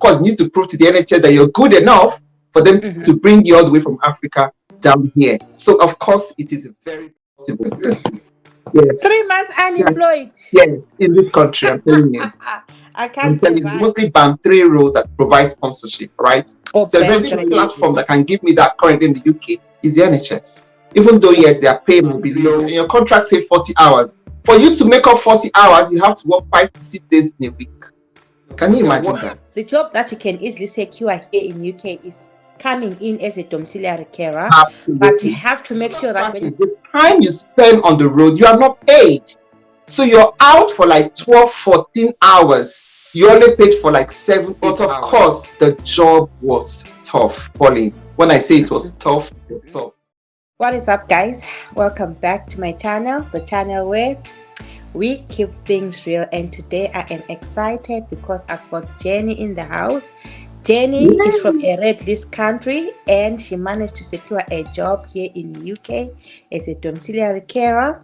course, you need to prove to the NHS that you're good enough for them to bring you all the way from Africa down here. So, of course, it is very possible. Yes. 3 months unemployed. Yes, in this country, I'm telling you. I can't say it's mostly band 3 roles that provide sponsorship, right? So eventually the platform that can give me that currently in the UK is the NHS. Even though, yes, their pay will be low, and your contract say 40 hours. For you to make up 40 hours, you have to work 5 to 6 days in a week. Can you imagine that? The job that you can easily secure here in UK is coming in as a domiciliary carer. Absolutely. But you have to make sure that when the time you spend on the road, you are not paid. So you're out for like 12, 14 hours. You only paid for like 7, 8 hours. Of course, the job was tough, Pauline. When I say it was tough, it was tough. What is up, guys? Welcome back to my channel, the channel where we keep things real. And today I am excited because I've got Jenny in the house. Jenny is from a red list country and she managed to secure a job here in the UK as a domiciliary carer.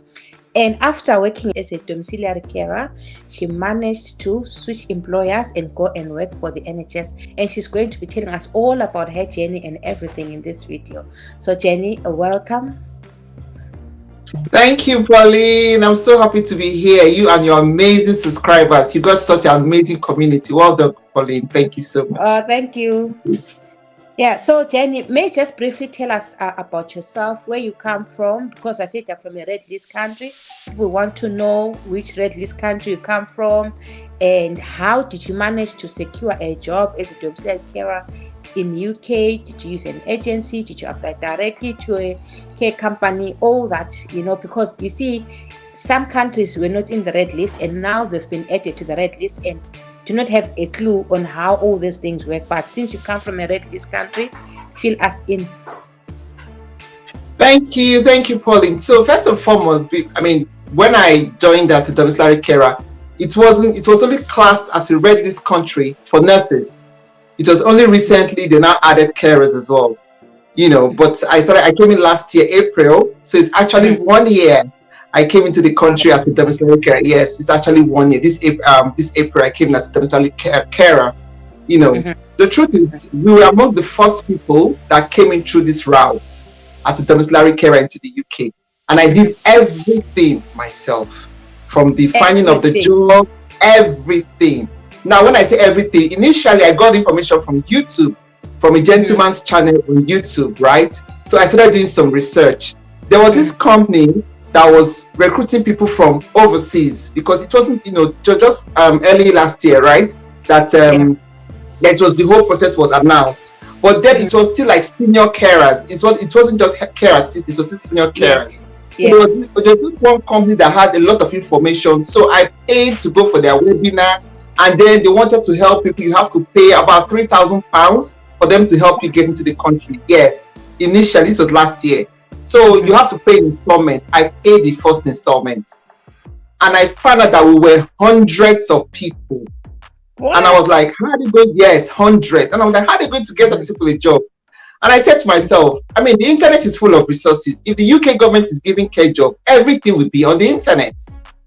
And after working as a domiciliary carer, she managed to switch employers and go and work for the NHS. And she's going to be telling us all about her journey and everything in this video. So Jenny, welcome. Thank you, Pauline. I'm so happy to be here. You and your amazing subscribers. You got such an amazing community. Well done, Pauline. Thank you so much. Thank you. Yeah, so Jenny, may you just briefly tell us about yourself, where you come from, because I said you're from a red list country. We want to know which red list country you come from and how did you manage to secure a job as a domiciliary carer in UK? Did you use an agency? Did you apply directly to a care company? All that, because you see, some countries were not in the red list and now they've been added to the red list and do not have a clue on how all these things work. But since you come from a red list country, fill us in. Thank you, Pauline. So first and foremost, when I joined as a domiciliary carer, it was only classed as a red list country for nurses. It was only recently they now added carers as well. But I came in last year, April, so it's actually 1 year I came into the country as a domiciliary carer. Yes, it's actually 1 year. This April I came as a domiciliary carer. The truth is, we were among the first people that came in through this route as a domiciliary carer into the UK, and I did everything myself, from the finding of the job, everything. Now, when I say everything, initially I got information from YouTube, from a gentleman's channel on YouTube, right? So I started doing some research. There was this company that was recruiting people from overseas, because it wasn't, just early last year, right? That it was, the whole process was announced, but then it was still like senior carers. It wasn't just carers, it was senior carers. Yes. So there was one company that had a lot of information, so I paid to go for their webinar, and then they wanted to help people. You have to pay about £3,000 for them to help you get into the country. Yes, initially, this was last year. So you have to pay installments. I paid the first installment, and I found out that we were hundreds of people. What? And I was like, how are they going? Yes, hundreds. And I was like, how are they going to get these people a job? And I said to myself, the internet is full of resources. If the UK government is giving care job, everything will be on the internet.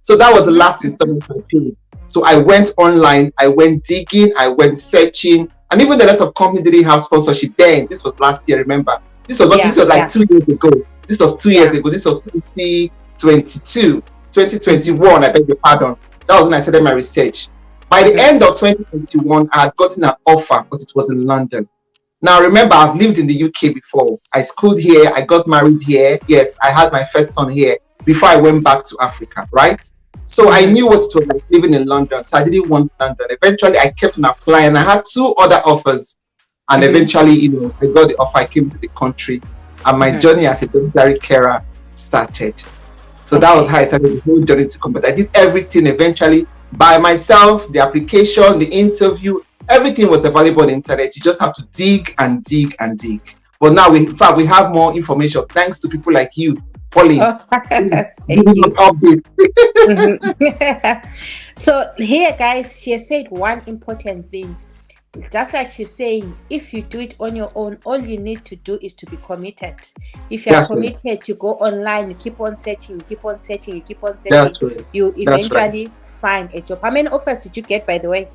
So that was the last installment I paid. So I went online, I went digging, I went searching, and even a lot of companies didn't have sponsorship then. This was last year, remember? This was 2 years ago. This was 2 years ago. This was 2022, 2021, I beg your pardon. That was when I started my research. By the end of 2021, I had gotten an offer, but it was in London. Now, remember, I've lived in the UK before. I schooled here, I got married here. Yes, I had my first son here before I went back to Africa, right? So I knew what it was like living in London, so I didn't want London. Eventually, I kept on applying. I had 2 other offers. And eventually, I got the offer. I came to the country, and my journey as a domiciliary carer started. So that was how I started the whole journey to come. But I did everything eventually by myself. The application, the interview, everything was available on the internet. You just have to dig and dig and dig. But now, in fact, we have more information thanks to people like you, Pauline. Thank you. So here, guys, she has said one important thing. It's just like she's saying, if you do it on your own, all you need to do is to be committed. If you are committed, you go online, you keep on searching, you eventually find a job. How many offers did you get, by the way?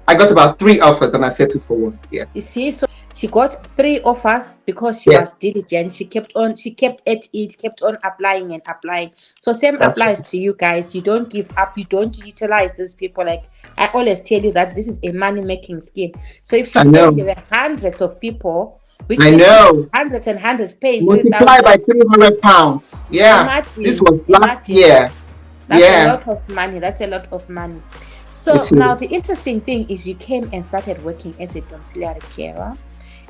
I got about 3 offers and I settled for one. Yeah. You see, so she got 3 offers because she Yeah. was diligent. She kept at it, kept on applying and applying. So same That's applies right. to you guys. You don't give up. You don't utilize these people. Like I always tell you that this is a money making scheme. So if I she's saying know. there were hundreds of people, which I means if know. hundreds and hundreds paying Multiply by 3,000, 300 pounds. Yeah. This imagine, was last imagine. year. That's a Yeah. lot of money. That's a lot of money. So It now is. the interesting thing is you came and started working as a domiciliary carer,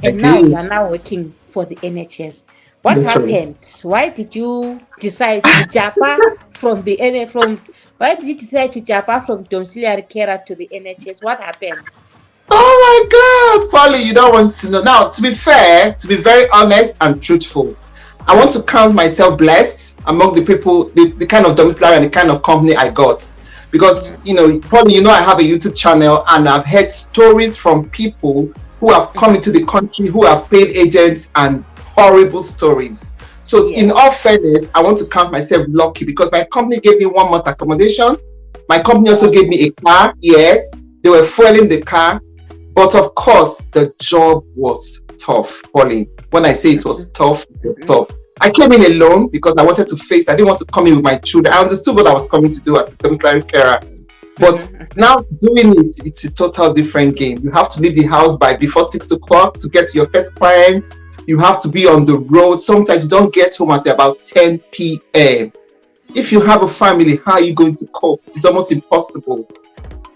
I and now you did. are now working for the NHS. What No choice. happened? Why did you decide to japa from the N from why did you decide to japa from domiciliary carer to the NHS? What happened? Oh my God, Polly, you don't want to know. Now, to be fair, to be very honest and truthful, I want to count myself blessed among the people, the kind of domiciliary and the kind of company I got. Because, Mm-hmm. you know, Polly, you know, I have a YouTube channel and I've heard stories from people who have come Mm-hmm. into the country, who have paid agents and horrible stories. So, in all Yes. fairness, I want to count myself lucky because my company gave me 1 month accommodation. My company also Wow. gave me a car. Yes, they were fueling the car. But of course, the job was tough, Pauline. When I say it was tough, it was Mm-hmm. tough. I came in alone because I wanted to face, I didn't want to come in with my children. I understood what I was coming to do as a domiciliary carer. But Mm-hmm. now doing it, it's a total different game. You have to leave the house by before 6 o'clock to get to your first client. You have to be on the road. Sometimes you don't get home until about 10 p.m. If you have a family, how are you going to cope? It's almost impossible.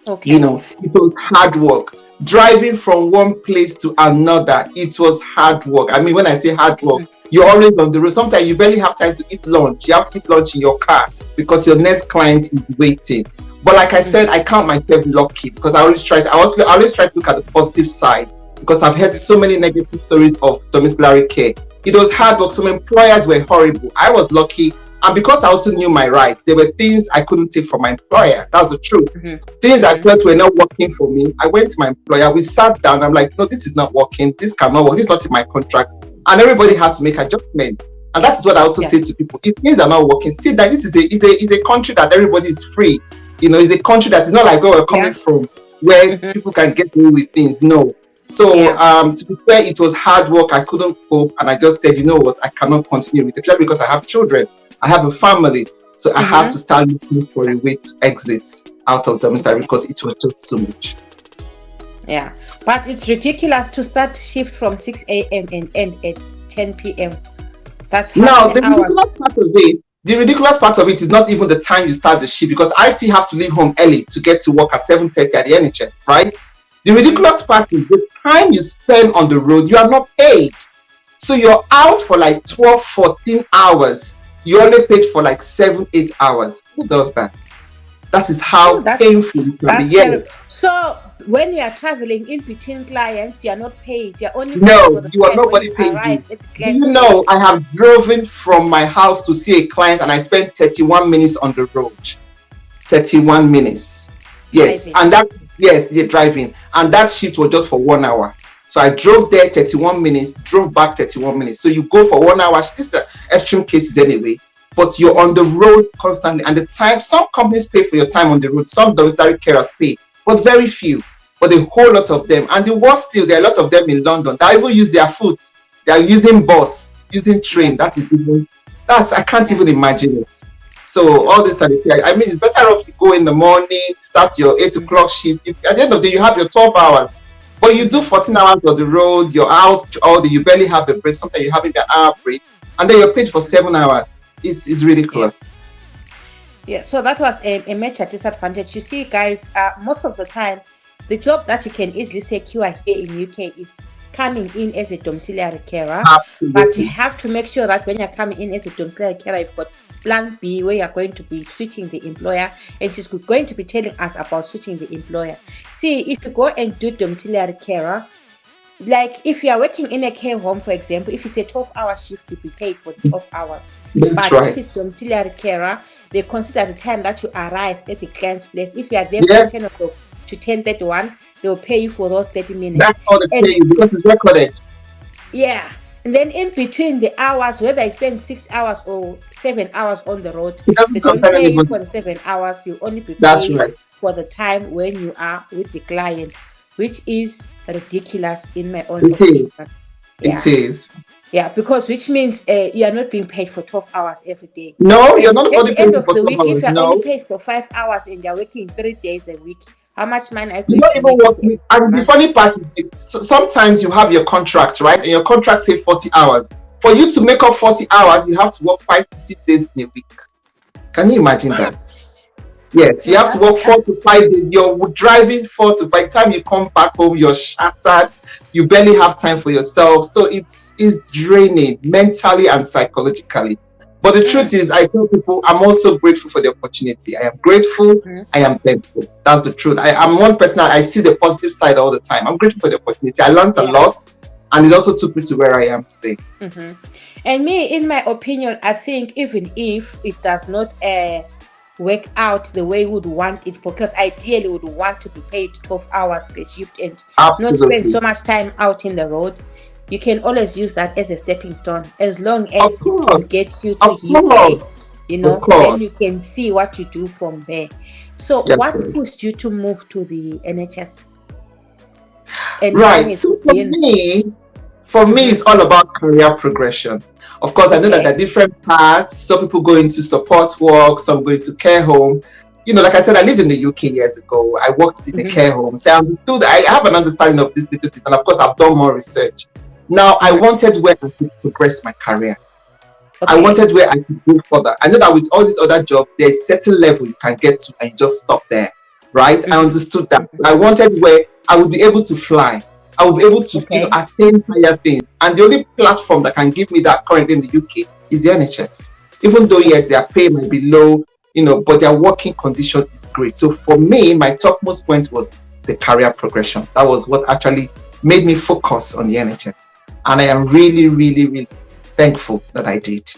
You Okay. know, it was hard work. Driving from one place to another, it was hard work. I mean, when I say hard work, you're always on the road. Sometimes you barely have time to eat lunch. You have to eat lunch in your car because your next client is waiting. But like I said, I count myself lucky because I always try to look at the positive side because I've heard so many negative stories of domiciliary care. It was hard work. Some employers were horrible. I was lucky. And because I also knew my rights, there were things I couldn't take from my employer. That's the truth. Mm-hmm. Things I Mm-hmm. felt were not working for me. I went to my employer. We sat down. I'm like, no, this is not working. This cannot work. This is not in my contract. And everybody had to make adjustments. And that's what I also Yeah. say to people. If things are not working, see that this is a country that everybody is free. You know, it's a country that is not like where we're coming Yeah. from, where Mm-hmm. people can get away with things. No. So Yeah. to be fair, it was hard work. I couldn't cope, and I just said, you know what, I cannot continue with it, especially because I have children, I have a family, so I had Mm-hmm. to start looking for a way to exit out of domiciliary Okay. because it was just so much. Yeah, but it's ridiculous to start shift from 6 a.m. and end at 10 p.m. That's how Now, many the ridiculous hours? part of it, the ridiculous part of it is not even the time you start the shift because I still have to leave home early to get to work at 7:30 at the NHS, right? The Mm-hmm. ridiculous part is the time you spend on the road, you are not paid. So you're out for like 12, 14 hours. You only paid for like 7, 8 hours. Who does that? That is Oh, how painful it can be. that's Yes. terrible. So when you are traveling in between clients, you are not paid. You're only paid No, for the you are time when nobody you paying you. arrive at the Do client's you know place. I have driven from my house to see a client and I spent 31 minutes on the road. 31 minutes. Yes. Driving. And that, yes, you're driving. And that shift was just for 1 hour. So I drove there 31 minutes, drove back 31 minutes. So you go for 1 hour. This is extreme cases anyway. But you're on the road constantly. And the time, some companies pay for your time on the road. Some domiciliary carers pay, but very few. But a whole lot of them. And the worst still, there are a lot of them in London that even use their foot. They are using bus, using train. Yeah. That is even, I can't Yeah. even imagine it. So all this, I mean, it's better off you go in the morning, start your 8 o'clock shift. At the end of the day, you have your 12 hours. But you do 14 hours on the road, you're out all day, you barely have a break. Sometimes you're having an hour break, and then you're paid for 7 hours. It's Yeah. ridiculous. Yeah. So that was a major disadvantage. You see, guys, most of the time, the job that you can easily secure here in UK is coming in as a domiciliary carer. But you Absolutely. have to make sure that when you're coming in as a domiciliary carer, you've got plan B where you're going to be switching the employer, and she's going to be telling us about switching the employer. See, if you go and do domiciliary carer, like if you are working in a care home, for example, if it's a 12-hour shift, you'll be paid for the 12 hours. That's But if right. it's domiciliary carer, they consider the time that you arrive at the client's place. If you are there from Yeah, 10 o'clock to 10:31, they'll pay you for those 30 minutes. that's all they And pay you because it's recorded. yeah, and then in between the hours, whether I spend 6 hours or 7 hours on the road, It they doesn't don't concern pay you anybody. for the 7 hours. You only be That's paid right. for the time when you are with the client. which is ridiculous in my own It is. opinion. It Yeah. is. Yeah, because which means you are not being paid for 12 hours every day. No, you're And not at only the end paying of for the 12 week, if hours. you're only No, paid for 5 hours and you're working 3 days a week, how much money are you you going don't to even make at work. the end of And the the month? funny part is, sometimes you have your contract, right? And your contract say 40 hours. For you to make up 40 hours, you have to work 5 to 6 days in a week. Can you imagine that? What? Yes, you No, have to work four that's to five days. You're driving 4 to, by the time you come back home, you're shattered. You barely have time for yourself. So it's draining mentally and psychologically. But the truth is, I tell people I'm also grateful for the opportunity. I am grateful. I am thankful. That's the truth. I'm one person, I see the positive side all the time. I'm grateful for the opportunity. I learned a lot, and it also took me to where I am today. And me, in my opinion, I think even if it does not work out the way we would want it, because ideally we would want to be paid 12 hours per shift and not spend Absolutely. so much time out in the road, you can always use that as a stepping stone, as long Of as it can course. get you to Of course. UK, Of then course. you can see what you do from there. So Yes, what right. pushed you to move to the NHS? And how long Right. has So it been? for me, it's all about career progression. Of course, I know that there are different paths. Some people go into support work, some go into care home. Like I said, I lived in the UK years ago. I worked in a care home. So I have an understanding of this little bit. And of course, I've done more research. Now, I wanted where I could progress my career. I wanted where I could go further. I know that with all these other jobs, there's a certain level you can get to and just stop there. Right? I understood that. I wanted where I would be able to fly. I will be able to attain higher things. And the only platform that can give me that currently in the UK is the NHS. Even though, yes, their pay might be low, but their working condition is great. So for me, my topmost point was the career progression. That was what actually made me focus on the NHS. And I am really, really, really thankful that I did.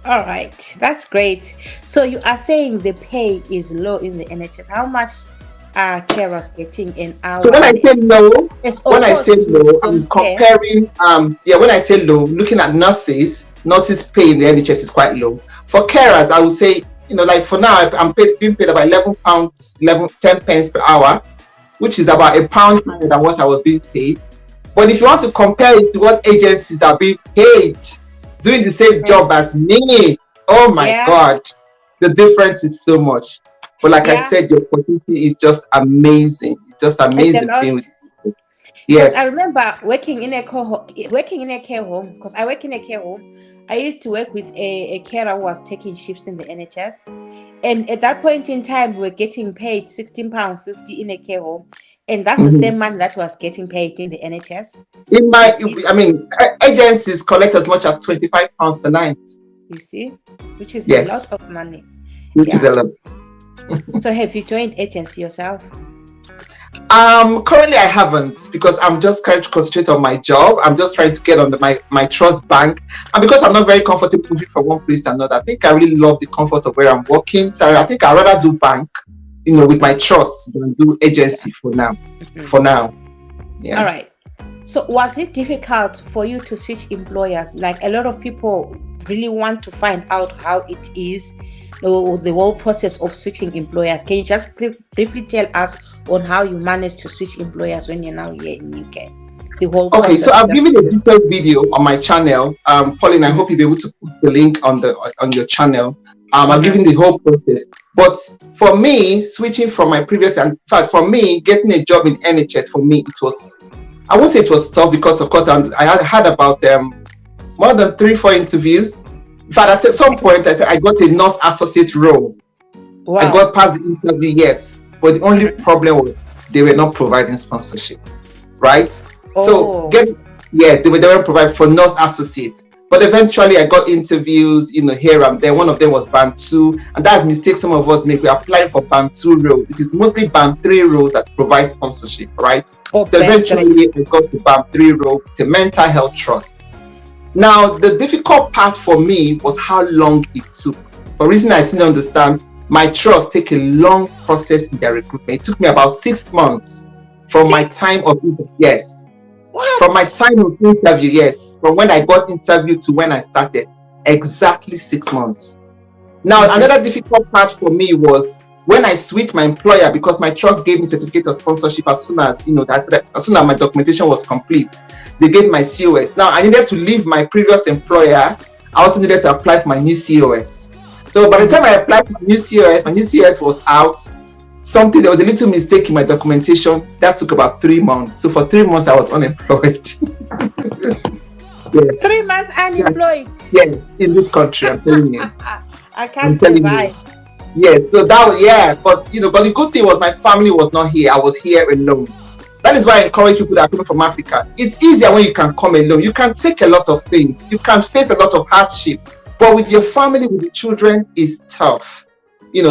All right, that's great. So you are saying the pay is low in the NHS. How much are carers getting an hour? So when I say low, I'm comparing. When I say low, looking at nurses pay in the NHS is quite low. For carers, I would say, like for now, I'm being paid about £11, 10 pence per hour, which is about £1 higher than what I was being paid. But if you want to compare it to what agencies are being paid doing the same job as me, oh my God, the difference is so much. But like I said, your opportunity is just amazing. It's just amazing being with people. Yes. Because I remember working in a care home, because I work in a care home. I used to work with a carer who was taking shifts in the NHS. And at that point in time, we were getting paid £16.50 in a care home. And that's the same money that was getting paid in the NHS. Agencies collect as much as £25 per night. You see, which is a lot of money. Which is a lot. So have you joined agency yourself? Currently I haven't, because I'm just trying to concentrate on my job. I'm just trying to get on my trust bank, and because I'm not very comfortable moving from one place to another, I think I really love the comfort of where I'm working. So I think I'd rather do bank, with my trust, than do agency for now. Yeah. All right. So was it difficult for you to switch employers? Like, a lot of people really want to find out how it is, the whole process of switching employers. Can you just briefly tell us on how you managed to switch employers when you're now here in UK? The whole process. Okay, so I've given a detailed video on my channel. Pauline, I hope you'll be able to put the link on your channel. I've given the whole process. But for me, switching from my previous, in fact, for me, getting a job in NHS, for me, it was, I won't say it was tough, because of course I had about more than 3-4 interviews. In fact, at some point I said I got a nurse associate role. Wow. I got past the interview, yes, but the only problem was they were not providing sponsorship, right? So they weren't providing for nurse associates. But eventually I got interviews, here and there. One of them was band 2, and that's a mistake some of us make. We apply for band 2 roles. It is mostly band 3 roles that provide sponsorship, right? So eventually I got the band 3 role, the mental health trust. Now, the difficult part for me was how long it took. For reason I still understand, my trust take a long process in their recruitment. It took me about 6 months from my time of interview. Yes. What? From my time of interview, yes. From when I got interviewed to when I started, exactly 6 months. Now, another difficult part for me was When I switched my employer, because my trust gave me certificate of sponsorship as soon as, as soon as my documentation was complete, they gave my COS. Now I needed to leave my previous employer. I also needed to apply for my new COS. So by the time I applied for my new COS was out. There was a little mistake in my documentation that took about 3 months. So for 3 months I was unemployed. Yes. 3 months unemployed. Yes, in this country, I'm telling you. I can't survive. Yeah, so that was, but the good thing was my family was not here. I was here alone. That is why I encourage people that are coming from Africa. It's easier when you can come alone. You can take a lot of things. You can face a lot of hardship. But with your family, with the children, it's tough.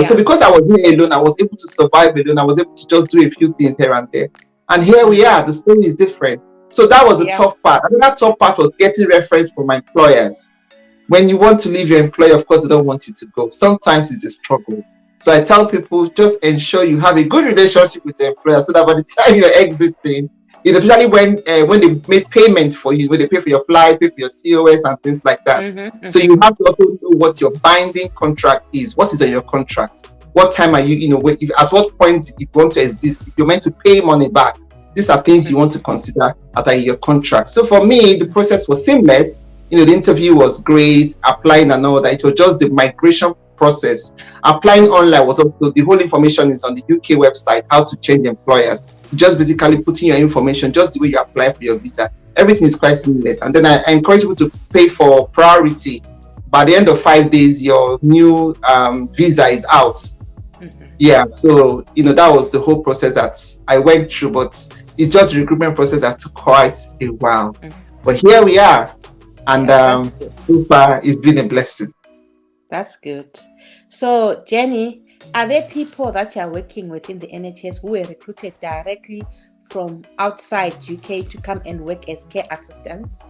So because I was here alone, I was able to survive alone. I was able to just do a few things here and there. And here we are. The story is different. So that was the tough part. Another tough part was getting reference from my employers. When you want to leave your employer, of course, they don't want you to go. Sometimes it's a struggle. So I tell people, just ensure you have a good relationship with your employer so that by the time you're exiting, especially when they make payment for you, when they pay for your flight, pay for your COS and things like that. Mm-hmm. So you have to also know what your binding contract is. What is on your contract? What time are you, at what point if you want to exist, if you're meant to pay money back, these are things you want to consider that are in your contract. So for me, the process was seamless. The interview was great, applying and all that. It was just the migration process. Applying online was also, the whole information is on the UK website, how to change employers. Just basically putting your information, just the way you apply for your visa. Everything is quite seamless. And then I encourage people to pay for priority. By the end of 5 days, your new visa is out. Mm-hmm. Yeah, so, that was the whole process that I went through, but it's just a recruitment process that took quite a while. Mm-hmm. But here we are. And so far, it's been a blessing. That's good. So, Jenny, are there people that you are working with in the NHS who were recruited directly from outside UK to come and work as care assistants?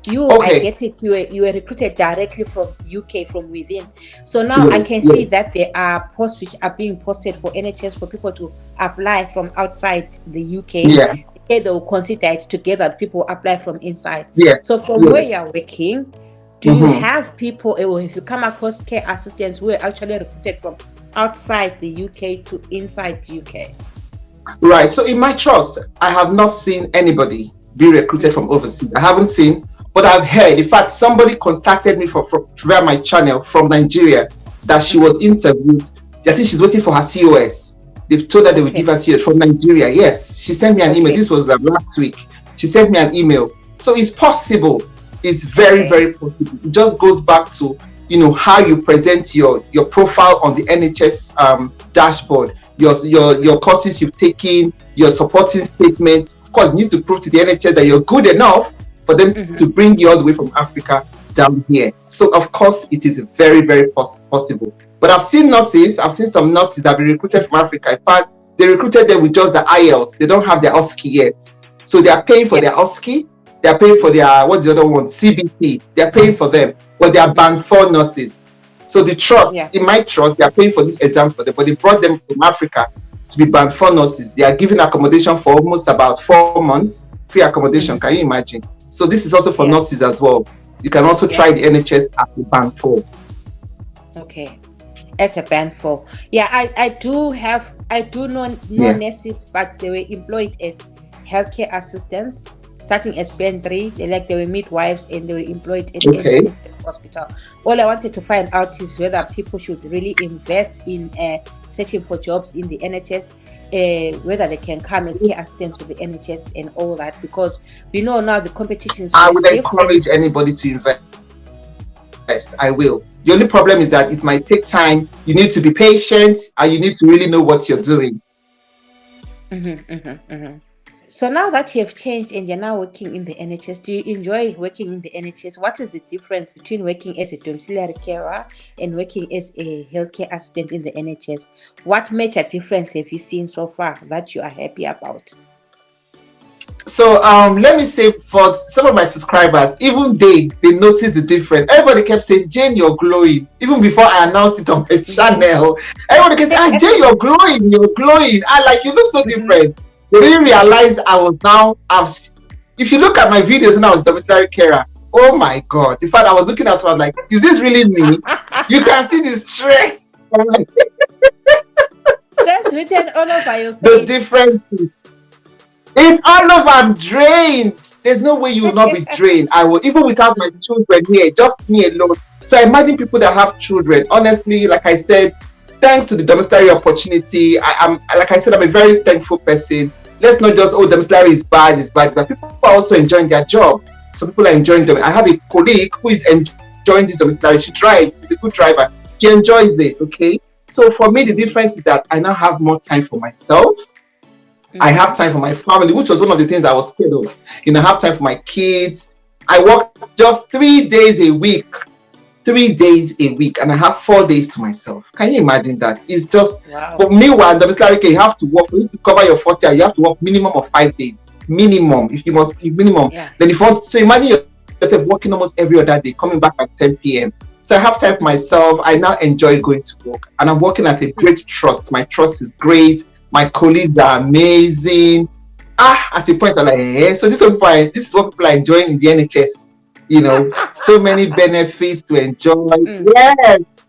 I get it. You were recruited directly from UK, from within. So now I can see that there are posts which are being posted for NHS for people to apply from outside the UK. Yeah. They will consider it together. People apply from inside. Yeah. So from where you are working, do you have people, or if you come across care assistants who are actually recruited from outside the UK to inside the UK? Right. So in my trust, I have not seen anybody be recruited from overseas. I haven't seen, but I've heard. In fact, somebody contacted me from via my channel from Nigeria that she was interviewed. I think she's waiting for her COS. They've told her they will give her COS from Nigeria. Yes, she sent me an email. This was last week. She sent me an email. So it's possible. It's very, very possible. It just goes back to, how you present your profile on the NHS dashboard, your courses you've taken, your supporting statements. Of course, you need to prove to the NHS that you're good enough for them to bring you all the way from Africa down here. So, of course, it is very, very possible. But I've seen some nurses that have been recruited from Africa. In fact, they recruited them with just the IELTS. They don't have their OSCE yet. So they are paying for their OSCE. They are paying for their, what's the other one? CBT. They are paying for them. But they are band 4 nurses. So the trust, in my trust, they are paying for this exam for them. But they brought them from Africa to be band 4 nurses. They are given accommodation for almost about 4 months. Free accommodation. Can you imagine? So this is also for nurses as well. You can also try the NHS as a band 4. Okay. As a band 4. Yeah, I do know nurses, but they were employed as healthcare assistants, starting as band 3. They were midwives and they were employed in the hospital. All I wanted to find out is whether people should really invest in searching for jobs in the NHS, whether they can come as care assistants with the NHS and all that, because we know now the competition is I would encourage anybody to invest. I will. The only problem is that it might take time. You need to be patient and you need to really know what you're doing. So now that you have changed and you're now working in the NHS, do you enjoy working in the NHS? What is the difference between working as a domiciliary carer and working as a healthcare assistant in the NHS? What major difference have you seen so far that you are happy about? So let me say, for some of my subscribers, even they noticed the difference. Everybody kept saying, Jane, you're glowing. Even before I announced it on my channel, everybody kept saying, Jane, you're glowing. You look so different. They didn't realize I was now, if you look at my videos when I was domiciliary carer, oh my God. In fact, I was looking at someone like, is this really me? You can see the stress. stress written all over your The face. difference is, it's all over. I'm drained. There's no way you will not be drained. I will, even without my children here, just me alone. So I imagine people that have children. Honestly, like I said, thanks to the domiciliary opportunity, I'm like I said, I'm a very thankful person. Let's not just, oh, domiciliary is bad, but people are also enjoying their job. Some people are enjoying them. I have a colleague who is enjoying this domiciliary. She drives, she's a good driver. She enjoys it, okay? So for me, the difference is that I now have more time for myself. I have time for my family, which was one of the things I was scared of. I have time for my kids. I work just 3 days a week. 3 days a week, and I have 4 days to myself. Can you imagine that? It's just, Wow. but meanwhile, domiciliary care, you have to work, to cover your 40 hours, you have to work minimum of 5 days. Minimum, if you must, minimum. Yeah. Then if you want, so imagine yourself working almost every other day, coming back at 10 p.m. So I have time for myself. I now enjoy going to work, and I'm working at a great trust. My trust is great. My colleagues are amazing. At a point I'm like, so this is what people are enjoying in the NHS. So many benefits to enjoy.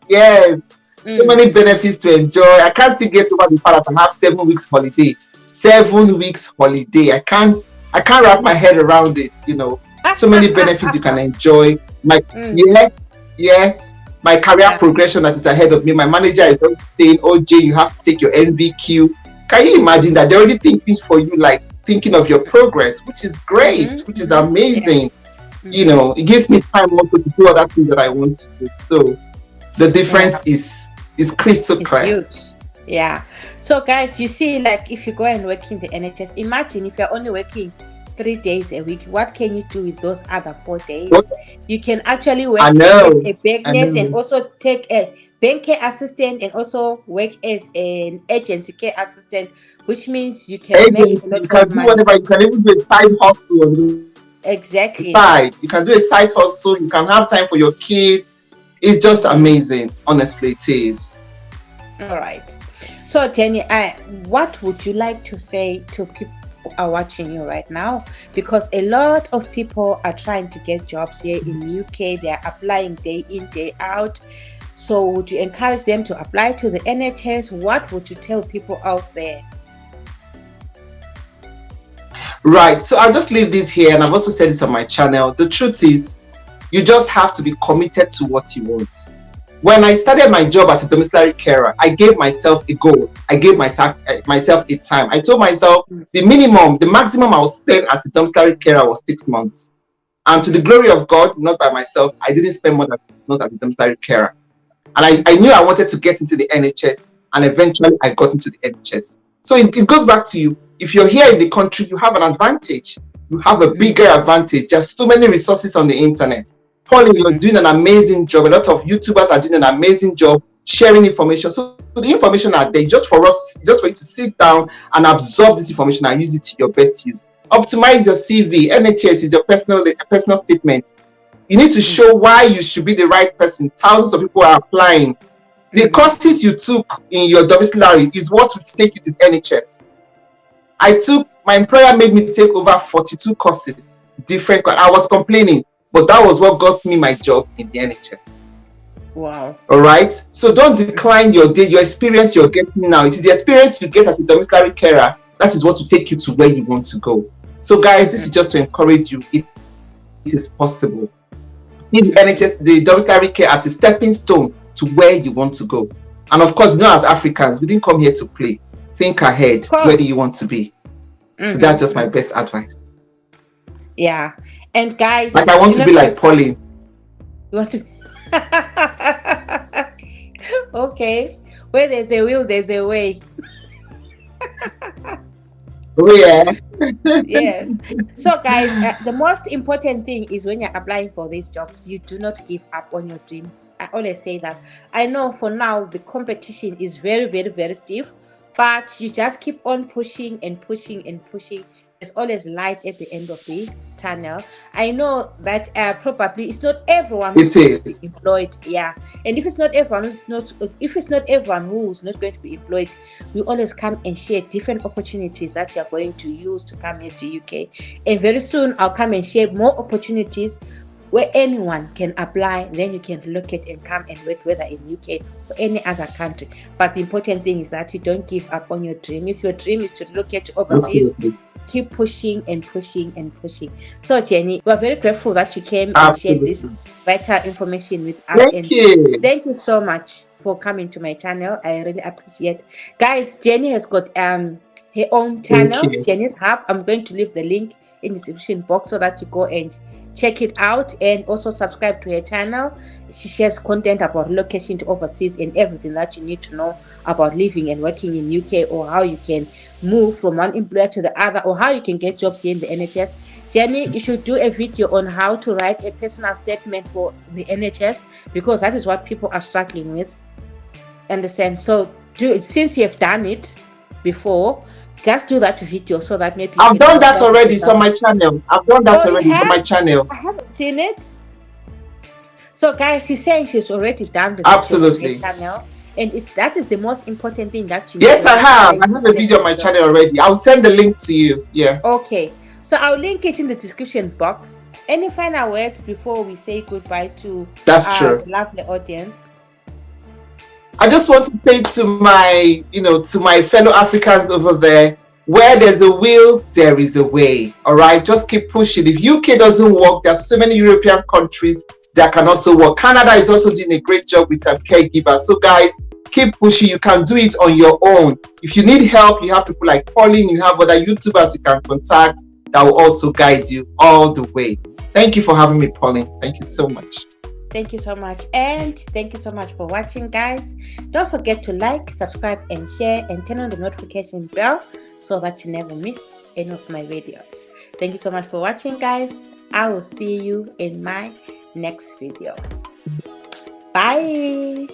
Yes. So many benefits to enjoy. I can't still get over the fact that I have 7 weeks holiday. 7 weeks holiday. I can't wrap my head around it. So many benefits you can enjoy. My career progression that is ahead of me. My manager is saying, "Oh, Jay, you have to take your NVQ." Can you imagine that? They're already thinking for you, like thinking of your progress, which is great, which is amazing. It gives me time also to do other things that I want to do. So the difference is crystal clear. Huge. Yeah. So guys, you see, like if you go and work in the NHS, imagine if you're only working 3 days a week, what can you do with those other 4 days? You can actually work as a bank nurse and also take a bank care assistant and also work as an agency care assistant, which means you can make a lot of money. Whatever. You can even do a side hustle. Exactly. You can do a side hustle. You can have time for your kids. It's just amazing. Honestly, it is. All right. So, Jenny, what would you like to say to people who are watching you right now? Because a lot of people are trying to get jobs here in the UK. They are applying day in, day out. So would you encourage them to apply to the NHS? What would you tell people out there? Right. So I'll just leave this here, and I've also said this on my channel. The truth is, you just have to be committed to what you want. When I started my job as a domiciliary carer, I gave myself a goal. I gave myself a time. I told myself the maximum I will spend as a domiciliary carer was 6 months. And to the glory of God, not by myself, I didn't spend more than 6 months as a domiciliary carer. And I knew I wanted to get into the NHS, and eventually I got into the NHS. So it goes back to you. If you're here in the country, you have an advantage. You have a bigger advantage. There's so many resources on the internet. Pauline, you're doing an amazing job. A lot of YouTubers are doing an amazing job sharing information. So the information are there just for you to sit down and absorb this information and use it to your best use. Optimize your CV. NHS is your personal statement. You need to show why you should be the right person. Thousands of people are applying. The courses you took in your domiciliary is what will take you to the NHS. My employer made me take over 42 courses, different. I was complaining, but that was what got me my job in the NHS. Wow. All right. So don't decline your experience you're getting now. It is the experience you get as a domiciliary carer that is what will take you to where you want to go. So guys, this is just to encourage you. It is possible. See the NHS, the domiciliary care, as a stepping stone to where you want to go. And of course, as Africans, we didn't come here to play. Think ahead. Where do you want to be? So that's just my best advice. Yeah. And guys, like I want to be like Pauline. You want to okay. Where there's a will, there's a way. Oh yeah. Yes. So guys, the most important thing is when you're applying for these jobs, you do not give up on your dreams. I always say that. I know for now the competition is very, very, very stiff, but you just keep on pushing and pushing and pushing. There's always light at the end of the tunnel. I know that probably it's not everyone who's going to be employed. Yeah, and if it's not everyone who's not going to be employed, we always come and share different opportunities that you are going to use to come here to UK. And very soon I'll come and share more opportunities where anyone can apply, then you can look at and come and work, whether in UK or any other country. But the important thing is that you don't give up on your dream. If your dream is to look at overseas, Absolutely. keep pushing and pushing and pushing. So Jenny, we're very grateful that you came and shared this Absolutely. vital information with us. Thank And you. thank you so much for coming to my channel. I really appreciate. Guys, Jenny has got her own Thank channel, you. Jenny's Hub. I'm going to leave the link in the description box so that you go and check it out, and also subscribe to her channel. She shares content about relocation to overseas and everything that you need to know about living and working in UK, or how you can move from one employer to the other, or how you can get jobs here in the NHS. Jenny, you should do a video on how to write a personal statement for the NHS, because that is what people are struggling with. Understand? So do it, since you have done it before. Just do that video so that maybe you I've can done that inspire already. It's on yourself. my channel. I've done that Oh, you already. It's on my have? channel. I haven't seen it. So, guys, she's saying she's already done the video on her Absolutely. channel, and that is the most important thing that you need. Yes, I have. I have a Get video on my the job. channel already. I'll send the link to you. Yeah. Okay, so I'll link it in the description box. Any final words before we say goodbye to That's true. the lovely audience? I just want to say to my, to my fellow Africans over there, where there's a will, there is a way. All right, just keep pushing. If UK doesn't work, there's so many European countries that can also work. Canada is also doing a great job with caregivers. So guys, keep pushing. You can do it on your own. If you need help, you have people like Pauline, you have other YouTubers you can contact that will also guide you all the way. Thank you for having me, Pauline. Thank you so much. Thank you so much, and thank you so much for watching, guys. Don't forget to like, subscribe, and share, and turn on the notification bell so that you never miss any of my videos. Thank you so much for watching, guys. I will see you in my next video. Bye.